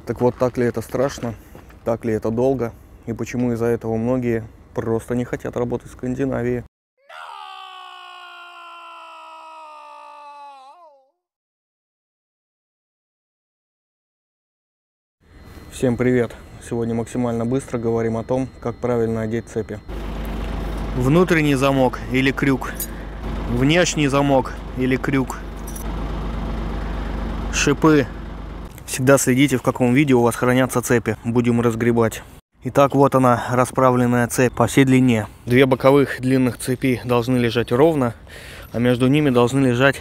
Так вот, так ли это страшно, так ли это долго, и почему из-за этого многие просто не хотят работать в Скандинавии? Всем привет! Сегодня максимально быстро говорим о том, как правильно одеть цепи. Внутренний замок или крюк, внешний замок или крюк, шипы. Всегда следите, в каком виде у вас хранятся цепи. Будем разгребать. Итак, вот она, расправленная цепь по всей длине. Две боковых длинных цепи должны лежать ровно, а между ними должны лежать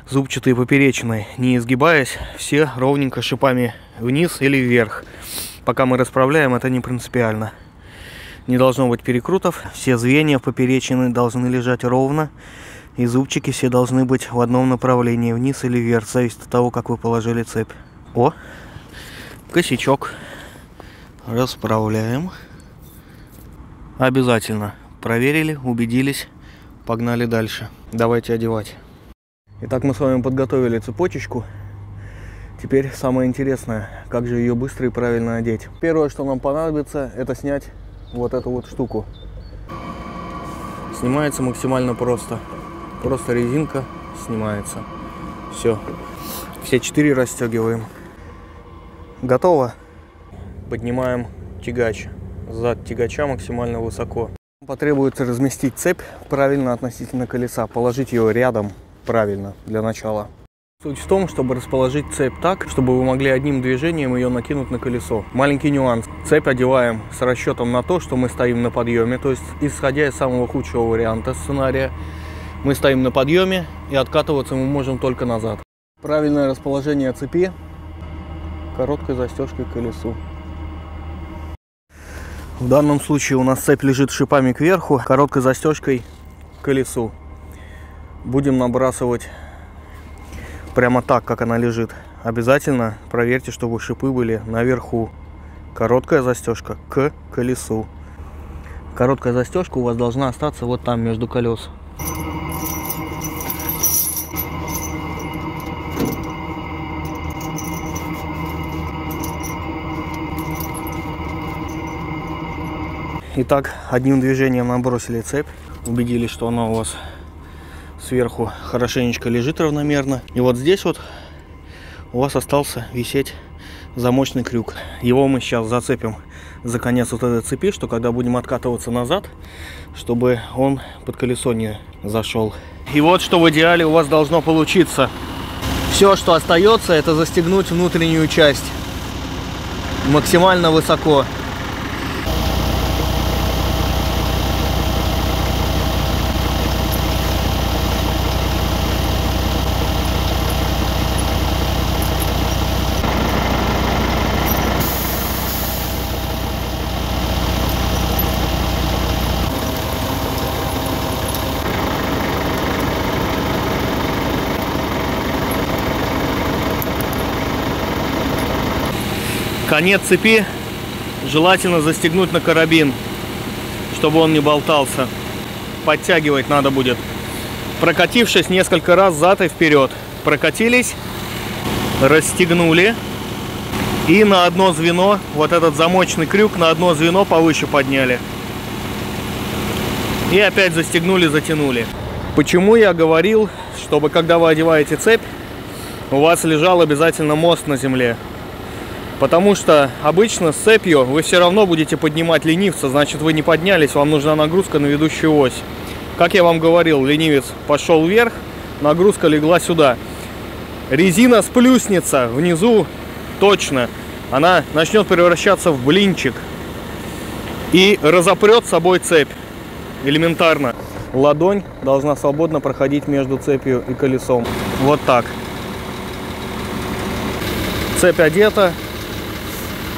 зубчатые поперечные, не изгибаясь, все ровненько шипами вниз или вверх. Пока мы расправляем, это не принципиально. Не должно быть перекрутов, все звенья поперечины должны лежать ровно, и зубчики все должны быть в одном направлении, вниз или вверх, зависит от того, как вы положили цепь. О, косячок. Расправляем. Обязательно. Проверили, убедились, погнали дальше. Давайте одевать. Итак, мы с вами подготовили цепочечку. Теперь самое интересное, как же ее быстро и правильно одеть. Первое, что нам понадобится, это снять вот эту вот штуку. Снимается максимально просто. Просто резинка снимается. Все. Все 4 расстегиваем. Готово. Поднимаем тягач. Зад тягача максимально высоко. Потребуется разместить цепь правильно относительно колеса. Положить ее рядом правильно для начала. Суть в том, чтобы расположить цепь так, чтобы вы могли одним движением ее накинуть на колесо. Маленький нюанс. Цепь одеваем с расчетом на то, что мы стоим на подъеме. То есть, исходя из самого худшего варианта сценария, мы стоим на подъеме и откатываться мы можем только назад. Правильное расположение цепи короткой застежкой к колесу. В данном случае у нас цепь лежит шипами кверху, короткой застежкой к колесу. Будем набрасывать прямо так, как она лежит. Обязательно проверьте, чтобы шипы были наверху. Короткая застежка к колесу. Короткая застежка у вас должна остаться вот там, между колес. Итак, одним движением набросили цепь, убедились, что она у вас сверху хорошенечко лежит равномерно. И вот здесь вот у вас остался висеть замочный крюк. Его мы сейчас зацепим за конец вот этой цепи, что когда будем откатываться назад, чтобы он под колесо не зашел. И вот что в идеале у вас должно получиться. Все, что остается, это застегнуть внутреннюю часть максимально высоко. Конец цепи желательно застегнуть на карабин, чтобы он не болтался. Подтягивать надо будет. Прокатившись несколько раз взад и вперед. Прокатились, расстегнули. И на одно звено, вот этот замочный крюк, на одно звено повыше подняли. И опять застегнули, затянули. Почему я говорил, чтобы когда вы одеваете цепь, у вас лежал обязательно мост на земле? Потому что обычно с цепью вы все равно будете поднимать ленивца, значит вы не поднялись, вам нужна нагрузка на ведущую ось. Как я вам говорил, ленивец пошел вверх, нагрузка легла сюда. Резина сплюснется внизу точно, она начнет превращаться в блинчик и разопрет с собой цепь элементарно. Ладонь должна свободно проходить между цепью и колесом. Вот так. Цепь одета.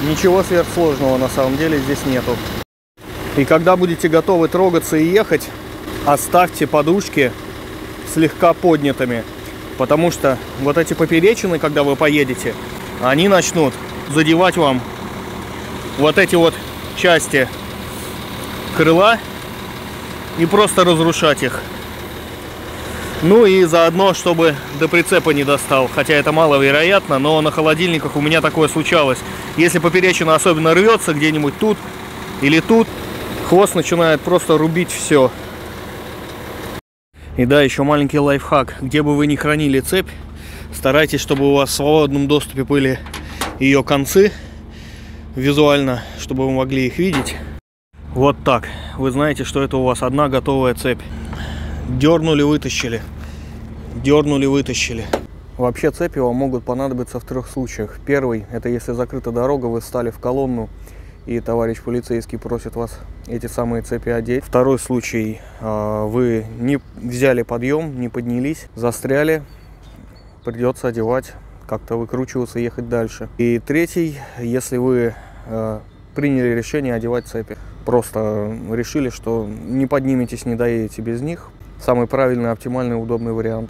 Ничего сверхсложного на самом деле здесь нету. И когда будете готовы трогаться и ехать, оставьте подушки слегка поднятыми. Потому что вот эти поперечины, когда вы поедете, они начнут задевать вам вот эти вот части крыла и просто разрушать их. Ну и заодно, чтобы до прицепа не достал. Хотя это маловероятно, но на холодильниках у меня такое случалось. Если поперечина особенно рвется где-нибудь тут или тут, хвост начинает просто рубить все. И да, еще маленький лайфхак. Где бы вы ни хранили цепь, старайтесь, чтобы у вас в свободном доступе были ее концы визуально, чтобы вы могли их видеть. Вот так. Вы знаете, что это у вас одна готовая цепь. Дернули, вытащили. Дернули, вытащили. Вообще цепи вам могут понадобиться в 3 случаях. Первый, это если закрыта дорога, вы встали в колонну, и товарищ полицейский просит вас эти самые цепи одеть. Второй случай, вы не взяли подъем, не поднялись, застряли, придется одевать, как-то выкручиваться и ехать дальше. И третий, если вы приняли решение одевать цепи. Просто решили, что не подниметесь, не доедете без них. Самый правильный, оптимальный, удобный вариант.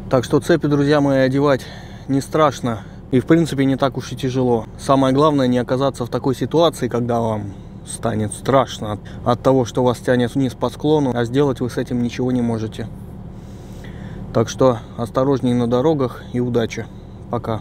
Так что цепи, друзья мои, одевать не страшно. И в принципе не так уж и тяжело. Самое главное не оказаться в такой ситуации, когда вам станет страшно от того, что вас тянет вниз по склону, а сделать вы с этим ничего не можете. Так что осторожней на дорогах и удачи. Пока.